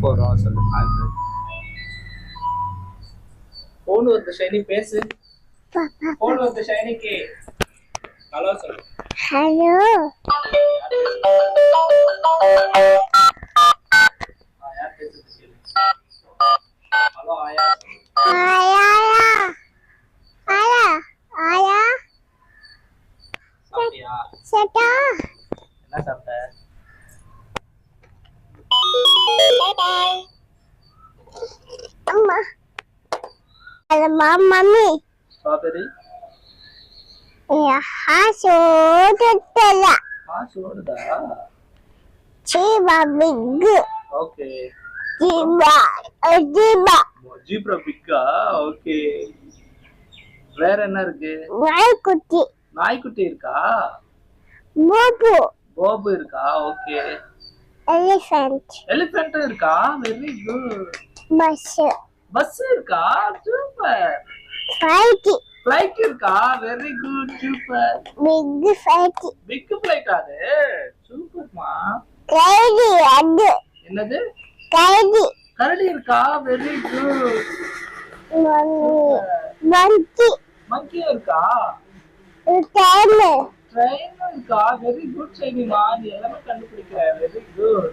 போறோம் சொல்லு. போன் வந்து ஷைனி பேசு. போன் வந்து ஷைனிக்கு ஹலோ சொல்லு. ஹலோ. யார் பேசுறது சொல்லு. ஹலோ ஆயா. ஆயா. ஆயா. ஆயா. சாப்பிட்டியா? சேட்டா. என்ன சாப்பிட்ட? Bye bye. அம்மா. அம்மா மம்மி. ஸ்ட்ராபெரி. சோடுதல. சோடுதா? Zebra big. Okay. Zebra. Zebra பிக்கா? ஓகே. வேற என்ன இருக்கு? நாய்க்குட்டி. நாய்க்குட்டி இருக்கா? போபு. போபு இருக்கா? ஓகே. எலிஃபண்ட். எலிஃபண்ட் இருக்கா? Very good. பஸ். பஸ் இருக்கா? சூப்பர். ஃப்ளைட். ஃப்ளைட் இருக்கா? Very good, super. Big flight. Big flight அது? சூப்பர்மா. கரடி அது. என்னது? கரடி. கரடி இருக்கா? Very good. மங்கி. மங்கி இருக்கா? ட்ரெயின். ட்ரெயின் இருக்கா? வெரி குட் ஷைனிமா, நீ எல்லாமே கண்டுபிடிக்கிற. Very good.